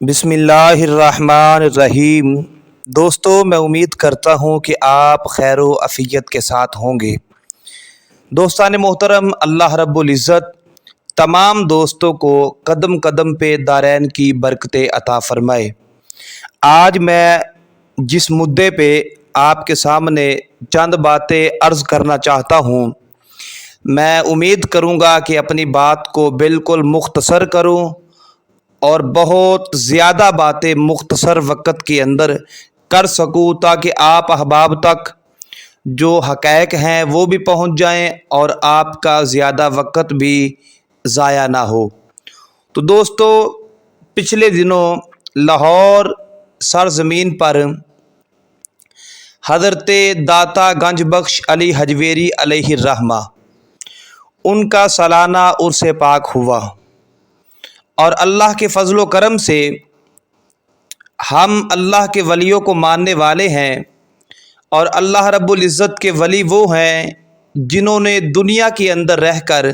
بسم اللہ الرحمن الرحیم۔ دوستو، میں امید کرتا ہوں کہ آپ خیر و عافیت کے ساتھ ہوں گے۔ دوستان محترم، اللہ رب العزت تمام دوستوں کو قدم قدم پہ دارین کی برکتیں عطا فرمائے۔ آج میں جس مدعے پہ آپ کے سامنے چند باتیں عرض کرنا چاہتا ہوں، میں امید کروں گا کہ اپنی بات کو بالکل مختصر کروں اور بہت زیادہ باتیں مختصر وقت کے اندر کر سکوں، تاکہ آپ احباب تک جو حقائق ہیں وہ بھی پہنچ جائیں اور آپ کا زیادہ وقت بھی ضائع نہ ہو۔ تو دوستو، پچھلے دنوں لاہور سرزمین پر حضرت داتا گنج بخش علی حجویری علیہ الرحمہ ان کا سالانہ عرس پاک ہوا، اور اللہ کے فضل و کرم سے ہم اللہ کے ولیوں کو ماننے والے ہیں، اور اللہ رب العزت کے ولی وہ ہیں جنہوں نے دنیا کے اندر رہ کر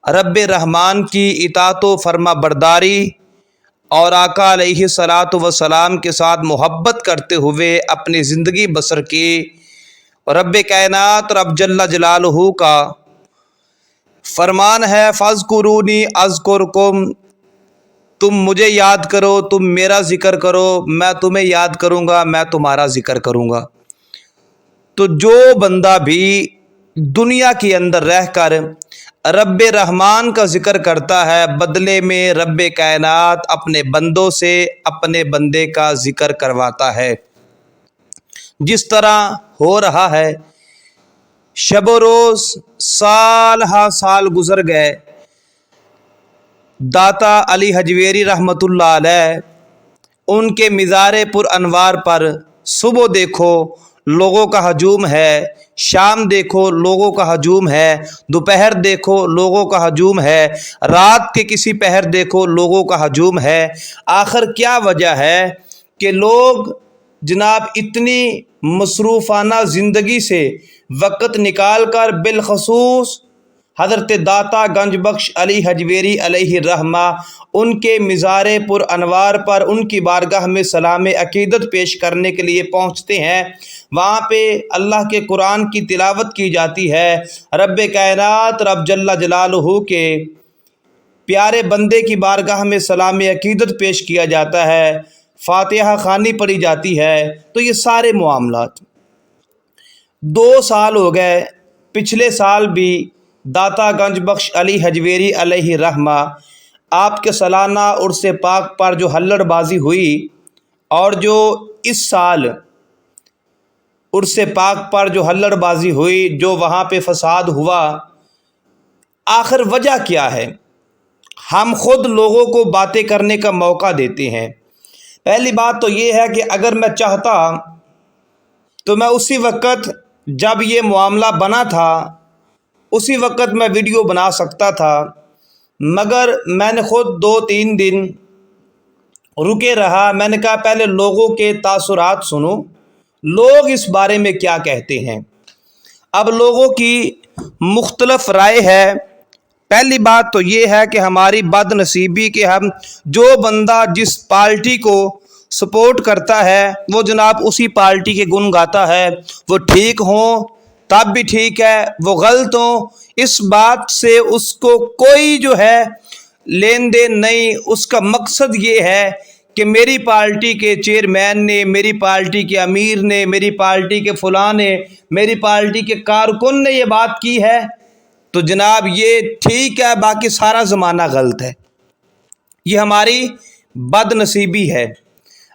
رب رحمان کی اطاعت و فرما برداری اور آقا علیہ الصلاۃ والسلام کے ساتھ محبت کرتے ہوئے اپنی زندگی بسر کی۔ رب کائنات رب جل جلالہ کا فرمان ہے، فاذکرونی اذکرکم، تم مجھے یاد کرو، تم میرا ذکر کرو، میں تمہیں یاد کروں گا، میں تمہارا ذکر کروں گا۔ تو جو بندہ بھی دنیا کے اندر رہ کر رب رحمان کا ذکر کرتا ہے، بدلے میں رب کائنات اپنے بندوں سے اپنے بندے کا ذکر کرواتا ہے۔ جس طرح ہو رہا ہے، شب و روز سال ہا سال گزر گئے، داتا علی حجویری رحمۃ اللہ علیہ ان کے مزار پر انوار پر صبح دیکھو لوگوں کا ہجوم ہے، شام دیکھو لوگوں کا ہجوم ہے، دوپہر دیکھو لوگوں کا ہجوم ہے، رات کے کسی پہر دیکھو لوگوں کا ہجوم ہے۔ آخر کیا وجہ ہے کہ لوگ جناب اتنی مصروفانہ زندگی سے وقت نکال کر بالخصوص حضرت داتا گنج بخش علی حجویری علیہ الرحمہ ان کے مزار پر انوار پر ان کی بارگاہ میں سلام عقیدت پیش کرنے کے لیے پہنچتے ہیں۔ وہاں پہ اللہ کے قرآن کی تلاوت کی جاتی ہے، رب کائنات رب جل جلالہ کے پیارے بندے کی بارگاہ میں سلام عقیدت پیش کیا جاتا ہے، فاتحہ خوانی پڑھی جاتی ہے۔ تو یہ سارے معاملات 2 سال ہو گئے، پچھلے سال بھی داتا گنج بخش علی حجویری علیہ الرحمہ آپ کے سالانہ عرس پاک پر جو ہلڑ بازی ہوئی، اور جو اس سال عرس پاک پر جو ہلڑ بازی ہوئی، جو وہاں پہ فساد ہوا، آخر وجہ کیا ہے؟ ہم خود لوگوں کو باتیں کرنے کا موقع دیتے ہیں۔ پہلی بات تو یہ ہے کہ اگر میں چاہتا تو میں اسی وقت جب یہ معاملہ بنا تھا اسی وقت میں ویڈیو بنا سکتا تھا، مگر میں نے خود 2-3 دن رکے رہا۔ میں نے کہا پہلے لوگوں کے تاثرات سنو، لوگ اس بارے میں کیا کہتے ہیں۔ اب لوگوں کی مختلف رائے ہے۔ پہلی بات تو یہ ہے کہ ہماری بد نصیبی کہ ہم جو بندہ جس پارٹی کو سپورٹ کرتا ہے وہ جناب اسی پارٹی کے گن گاتا ہے، وہ ٹھیک ہوں تب بھی ٹھیک ہے، وہ غلط ہوں اس بات سے اس کو کوئی جو ہے لین دین نہیں۔ اس کا مقصد یہ ہے کہ میری پارٹی کے چیئرمین نے، میری پارٹی کے امیر نے، میری پارٹی کے فلاں نے، میری پارٹی کے کارکن نے یہ بات کی ہے تو جناب یہ ٹھیک ہے، باقی سارا زمانہ غلط ہے۔ یہ ہماری بد نصیبی ہے۔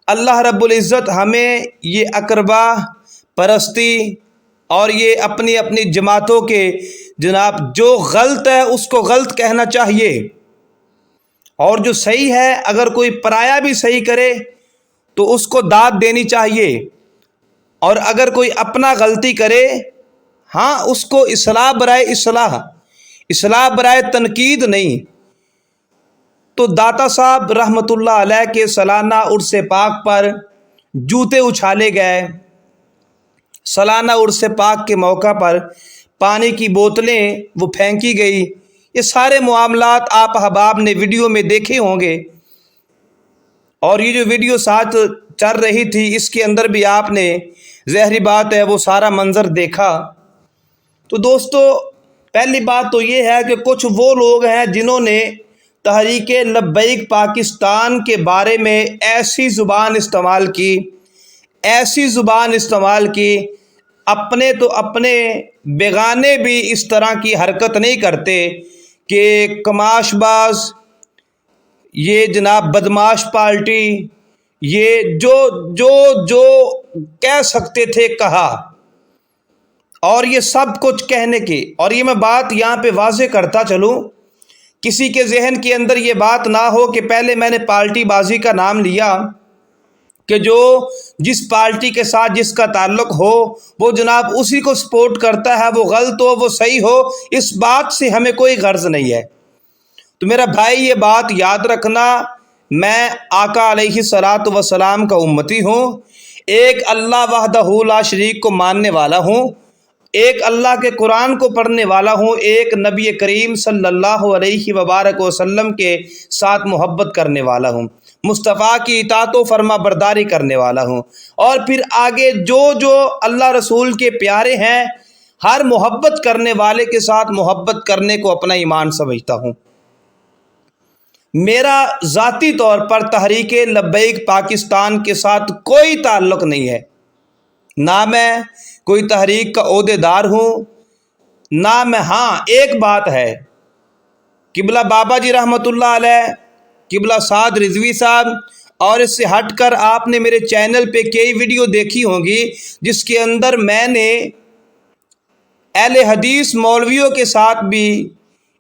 اللہ رب العزت ہمیں یہ اقربا پرستی اور یہ اپنی اپنی جماعتوں کے جناب جو غلط ہے اس کو غلط کہنا چاہیے، اور جو صحیح ہے اگر کوئی پرایا بھی صحیح کرے تو اس کو داد دینی چاہیے، اور اگر کوئی اپنا غلطی کرے ہاں اس کو اصلاح برائے اصلاح برائے تنقید نہیں۔ تو داتا صاحب رحمۃ اللہ علیہ کے سالانہ عرس پاک پر جوتے اچھالے گئے، سالانہ عرس پاک کے موقع پر پانی کی بوتلیں وہ پھینکی گئی۔ یہ سارے معاملات آپ احباب نے ویڈیو میں دیکھے ہوں گے۔ اور یہ جو ویڈیو ساتھ چل رہی تھی اس کے اندر بھی آپ نے ظاہری بات ہے وہ سارا منظر دیکھا۔ تو دوستو پہلی بات تو یہ ہے کہ کچھ وہ لوگ ہیں جنہوں نے تحریک لبیک پاکستان کے بارے میں ایسی زبان استعمال کی اپنے تو اپنے بیگانے بھی اس طرح کی حرکت نہیں کرتے کہ کماش باز، یہ جناب بدماش پارٹی، یہ جو کہہ سکتے تھے کہا، اور یہ سب کچھ کہنے کی۔ اور یہ میں بات یہاں پہ واضح کرتا چلوں، کسی کے ذہن کے اندر یہ بات نہ ہو کہ پہلے میں نے پارٹی بازی کا نام لیا کہ جو جس پارٹی کے ساتھ جس کا تعلق ہو وہ جناب اسی کو سپورٹ کرتا ہے، وہ غلط ہو وہ صحیح ہو، اس بات سے ہمیں کوئی غرض نہیں ہے۔ تو میرا بھائی یہ بات یاد رکھنا، میں آقا علیہ الصلوۃ والسلام کا امتی ہوں، ایک اللہ وحدہ لا شریک کو ماننے والا ہوں، ایک اللہ کے قرآن کو پڑھنے والا ہوں، ایک نبی کریم صلی اللہ علیہ وبارک وسلم کے ساتھ محبت کرنے والا ہوں، مصطفیٰ کی اطاعت و فرما برداری کرنے والا ہوں، اور پھر آگے جو اللہ رسول کے پیارے ہیں، ہر محبت کرنے والے کے ساتھ محبت کرنے کو اپنا ایمان سمجھتا ہوں۔ میرا ذاتی طور پر تحریک لبیک پاکستان کے ساتھ کوئی تعلق نہیں ہے، نہ میں کوئی تحریک کا عہدے دار ہوں، نہ میں، ہاں ایک بات ہے، قبلہ بابا جی رحمۃ اللہ علیہ، قبلہ سعد رضوی صاحب، اور اس سے ہٹ کر آپ نے میرے چینل پہ کئی ویڈیو دیکھی ہوں گی جس کے اندر میں نے اہل حدیث مولویوں کے ساتھ بھی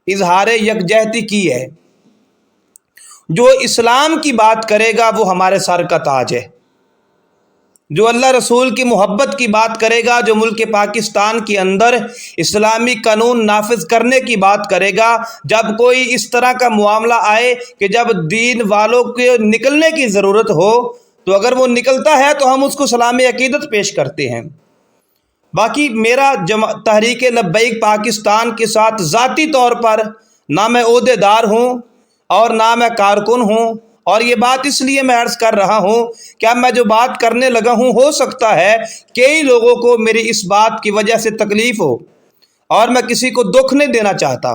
اظہار یکجہتی کی ہے۔ جو اسلام کی بات کرے گا وہ ہمارے سر کا تاج ہے، جو اللہ رسول کی محبت کی بات کرے گا، جو ملک پاکستان کے اندر اسلامی قانون نافذ کرنے کی بات کرے گا، جب کوئی اس طرح کا معاملہ آئے کہ جب دین والوں کے نکلنے کی ضرورت ہو تو اگر وہ نکلتا ہے تو ہم اس کو سلام عقیدت پیش کرتے ہیں۔ باقی میرا تحریک لبیک پاکستان کے ساتھ ذاتی طور پر نہ میں عہدے دار ہوں اور نہ میں کارکن ہوں، اور یہ بات اس لیے میں عرض کر رہا ہوں کہ اب میں جو بات کرنے لگا ہوں ہو سکتا ہے کئی لوگوں کو میری اس بات کی وجہ سے تکلیف ہو، اور میں کسی کو دکھ نہیں دینا چاہتا،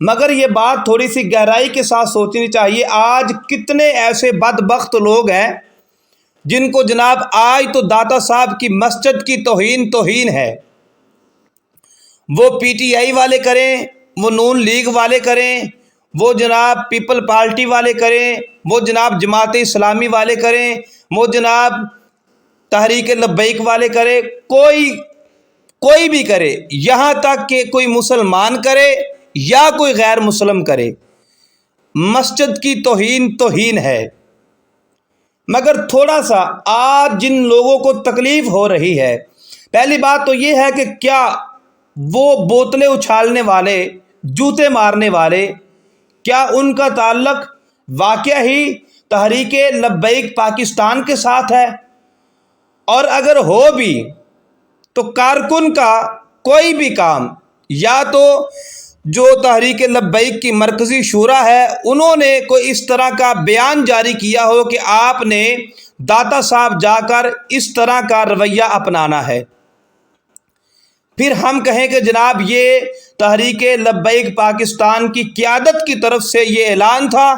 مگر یہ بات تھوڑی سی گہرائی کے ساتھ سوچنی چاہیے۔ آج کتنے ایسے بدبخت لوگ ہیں جن کو جناب آج تو داتا صاحب کی مسجد کی توہین ہے، وہ پی ٹی آئی والے کریں، وہ نون لیگ والے کریں، وہ جناب پیپل پارٹی والے کریں، وہ جناب جماعت اسلامی والے کریں، وہ جناب تحریک لبیک والے کرے، کوئی بھی کرے، یہاں تک کہ کوئی مسلمان کرے یا کوئی غیر مسلم کرے، مسجد کی توہین ہے۔ مگر تھوڑا سا آج جن لوگوں کو تکلیف ہو رہی ہے، پہلی بات تو یہ ہے کہ کیا وہ بوتلیں اچھالنے والے، جوتے مارنے والے، کیا ان کا تعلق واقعہ ہی تحریک لبیک پاکستان کے ساتھ ہے؟ اور اگر ہو بھی تو کارکن کا کوئی بھی کام، یا تو جو تحریک لبیک کی مرکزی شورا ہے انہوں نے کوئی اس طرح کا بیان جاری کیا ہو کہ آپ نے داتا صاحب جا کر اس طرح کا رویہ اپنانا ہے، پھر ہم کہیں کہ جناب یہ تحریک لبیک پاکستان کی قیادت کی طرف سے یہ اعلان تھا،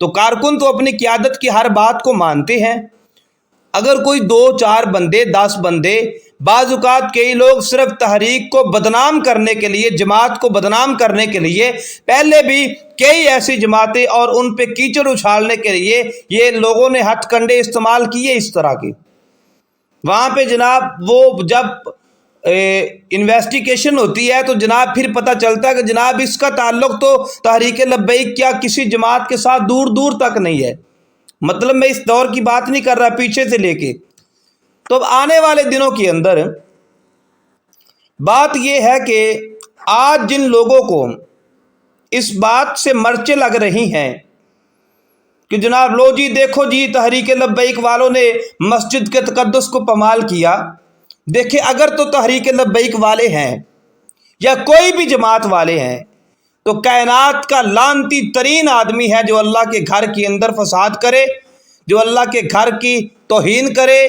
تو کارکن تو اپنی قیادت کی ہر بات کو مانتے ہیں۔ اگر کوئی 2 4 بندے 10 بندے، بعض اوقات کئی لوگ صرف تحریک کو بدنام کرنے کے لیے، جماعت کو بدنام کرنے کے لیے، پہلے بھی کئی ایسی جماعتیں اور ان پہ کیچڑ اچھالنے کے لیے یہ لوگوں نے ہتھ کنڈے استعمال کیے اس طرح کے، وہاں پہ جناب وہ جب انویسٹیگیشن ہوتی ہے تو جناب پھر پتہ چلتا ہے کہ جناب اس کا تعلق تو تحریک لبیک کیا کسی جماعت کے ساتھ دور تک نہیں ہے، مطلب میں اس دور کی بات نہیں کر رہا، پیچھے سے لے کے۔ تو اب آنے والے دنوں کے اندر بات یہ ہے کہ آج جن لوگوں کو اس بات سے مرچیں لگ رہی ہیں کہ جناب لو جی دیکھو جی تحریک لبیک والوں نے مسجد کے تقدس کو پامال کیا، دیکھیں اگر تو تحریک لبیک والے ہیں یا کوئی بھی جماعت والے ہیں تو کائنات کا لعنتی ترین آدمی ہے جو اللہ کے گھر کے اندر فساد کرے، جو اللہ کے گھر کی توہین کرے،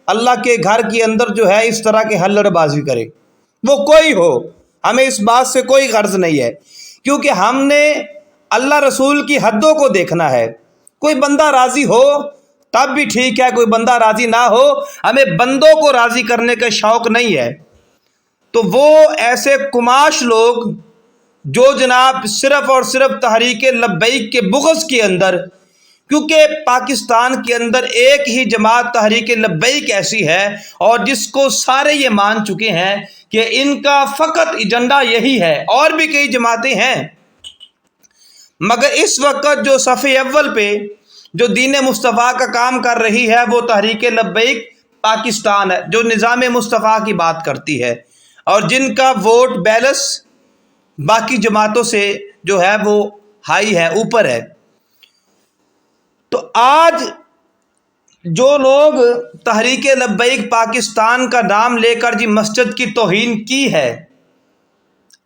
اللہ کے گھر کے اندر جو ہے اس طرح کے ہلڑ بازی کرے، وہ کوئی ہو، ہمیں اس بات سے کوئی غرض نہیں ہے، کیونکہ ہم نے اللہ رسول کی حدوں کو دیکھنا ہے۔ کوئی بندہ راضی ہو تب بھی ٹھیک ہے، کوئی بندہ راضی نہ ہو، ہمیں بندوں کو راضی کرنے کا شوق نہیں ہے۔ تو وہ ایسے کماش لوگ جو جناب صرف اور صرف تحریک لبیک کے بغض کے اندر، کیونکہ پاکستان کے اندر ایک ہی جماعت تحریک لبیک ایسی ہے اور جس کو سارے یہ مان چکے ہیں کہ ان کا فقط ایجنڈا یہی ہے، اور بھی کئی جماعتیں ہیں، مگر اس وقت جو صف اول پہ جو دین مصطفیٰ کا کام کر رہی ہے وہ تحریک لبیک پاکستان ہے، جو نظام مصطفیٰ کی بات کرتی ہے اور جن کا ووٹ بیلنس باقی جماعتوں سے جو ہے وہ ہائی ہے، اوپر ہے۔ تو آج جو لوگ تحریک لبیک پاکستان کا نام لے کر جی مسجد کی توہین کی ہے،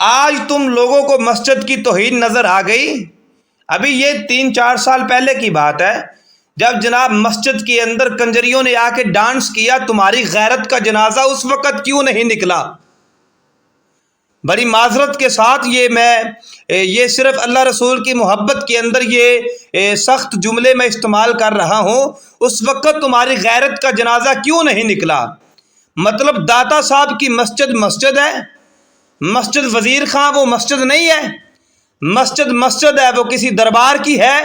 آج تم لوگوں کو مسجد کی توہین نظر آ گئی؟ ابھی یہ 3-4 سال پہلے کی بات ہے جب جناب مسجد کے اندر کنجریوں نے آ کے ڈانس کیا، تمہاری غیرت کا جنازہ اس وقت کیوں نہیں نکلا؟ بڑی معذرت کے ساتھ یہ صرف اللہ رسول کی محبت کے اندر یہ سخت جملے میں استعمال کر رہا ہوں، اس وقت تمہاری غیرت کا جنازہ کیوں نہیں نکلا؟ مطلب داتا صاحب کی مسجد ہے، مسجد وزیر خان وہ مسجد نہیں ہے، مسجد ہے وہ کسی دربار کی ہے،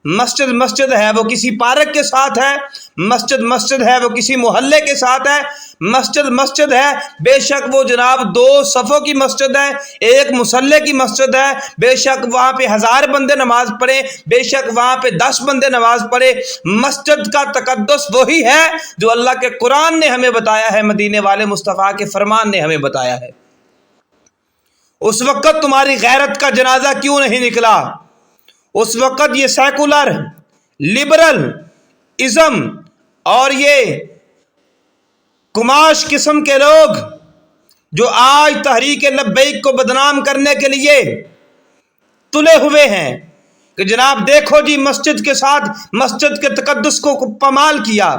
مسجد ہے وہ کسی پارک کے ساتھ ہے، مسجد ہے وہ کسی محلے کے ساتھ ہے، مسجد ہے بے شک وہ جناب 2 صفوں کی مسجد ہے، ایک مصلی کی مسجد ہے، بے شک وہاں پہ 1000 بندے نماز پڑھیں، بے شک وہاں پہ 10 بندے نماز پڑھے۔ مسجد کا تقدس وہی ہے جو اللہ کے قرآن نے ہمیں بتایا ہے، مدینے والے مصطفیٰ کے فرمان نے ہمیں بتایا ہے۔ اس وقت تمہاری غیرت کا جنازہ کیوں نہیں نکلا؟ اس وقت یہ سیکولر، لبرل ازم اور یہ کماش قسم کے لوگ جو آج تحریک لبیک کو بدنام کرنے کے لیے تلے ہوئے ہیں کہ جناب دیکھو جی مسجد کے ساتھ مسجد کے تقدس کو پامال کیا،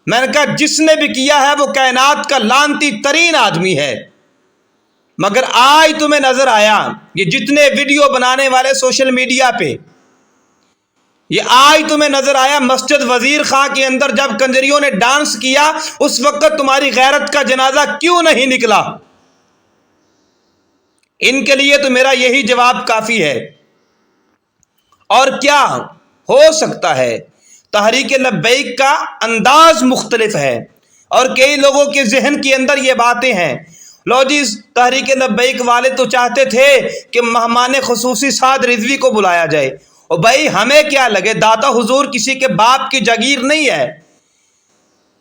میں نے کہا جس نے بھی کیا ہے وہ کائنات کا لعنتی ترین آدمی ہے۔ مگر آج تمہیں نظر آیا یہ جتنے ویڈیو بنانے والے سوشل میڈیا پہ، یہ آج تمہیں نظر آیا مسجد وزیر خان کے اندر جب کنجریوں نے ڈانس کیا، اس وقت تمہاری غیرت کا جنازہ کیوں نہیں نکلا؟ ان کے لیے تو میرا یہی جواب کافی ہے۔ اور کیا ہو سکتا ہے؟ تحریک لبیک کا انداز مختلف ہے اور کئی لوگوں کے ذہن کے اندر یہ باتیں ہیں، لو جی تحریک لبیک والے تو چاہتے تھے کہ مہمان خصوصی سعد رضوی کو بلایا جائے، اور بھائی ہمیں کیا لگے، داتا حضور کسی کے باپ کی جگیر نہیں ہے۔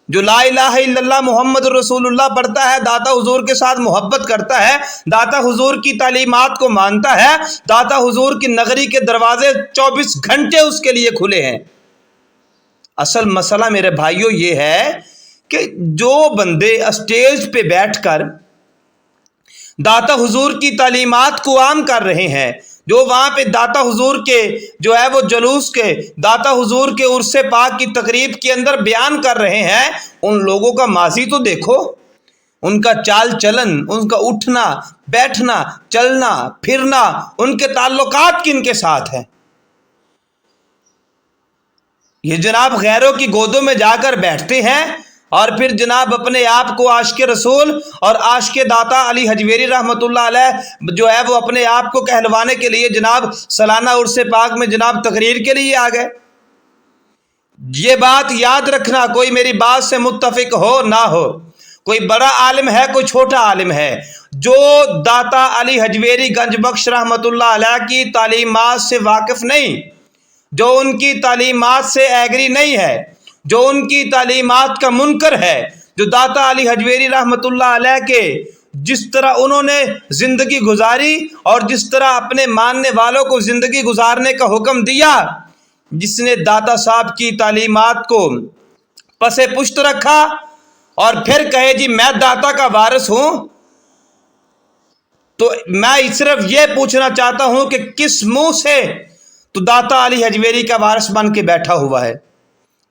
جو لا الہ الا اللہ محمد رسول اللہ پڑھتا ہے، داتا حضور کے ساتھ محبت کرتا ہے، داتا حضور کی تعلیمات کو مانتا ہے، داتا حضور کی نگری کے دروازے 24 گھنٹے اس کے لیے کھلے ہیں۔ اصل مسئلہ میرے بھائیوں یہ ہے کہ جو بندے اسٹیج پہ بیٹھ کر داتا حضور کی تعلیمات کو عام کر رہے ہیں، جو وہاں پہ داتا حضور کے جو ہے وہ جلوس کے داتا حضور کے عرس پاک کی تقریب کے اندر بیان کر رہے ہیں، ان لوگوں کا ماضی تو دیکھو، ان کا چال چلن، ان کا اٹھنا بیٹھنا چلنا پھرنا، ان کے تعلقات کن کے ساتھ ہیں۔ یہ جناب غیروں کی گودوں میں جا کر بیٹھتے ہیں اور پھر جناب اپنے آپ کو عاشق رسول اور عاشق داتا علی حجویری رحمۃ اللہ علیہ جو ہے وہ اپنے آپ کو کہلوانے کے لیے جناب سالانہ عرس پاک میں جناب تقریر کے لیے آ گئے۔ یہ بات یاد رکھنا، کوئی میری بات سے متفق ہو نہ ہو، کوئی بڑا عالم ہے کوئی چھوٹا عالم ہے، جو داتا علی حجویری گنج بخش رحمۃ اللہ علیہ کی تعلیمات سے واقف نہیں، جو ان کی تعلیمات سے ایگری نہیں ہے، جو ان کی تعلیمات کا منکر ہے، جو داتا علی حجویری رحمۃ اللہ علیہ کے جس طرح انہوں نے زندگی گزاری اور جس طرح اپنے ماننے والوں کو زندگی گزارنے کا حکم دیا، جس نے داتا صاحب کی تعلیمات کو پس پشت رکھا اور پھر کہے جی میں داتا کا وارث ہوں، تو میں صرف یہ پوچھنا چاہتا ہوں کہ کس منہ سے تو داتا علی حجویری کا وارث بن کے بیٹھا ہوا ہے؟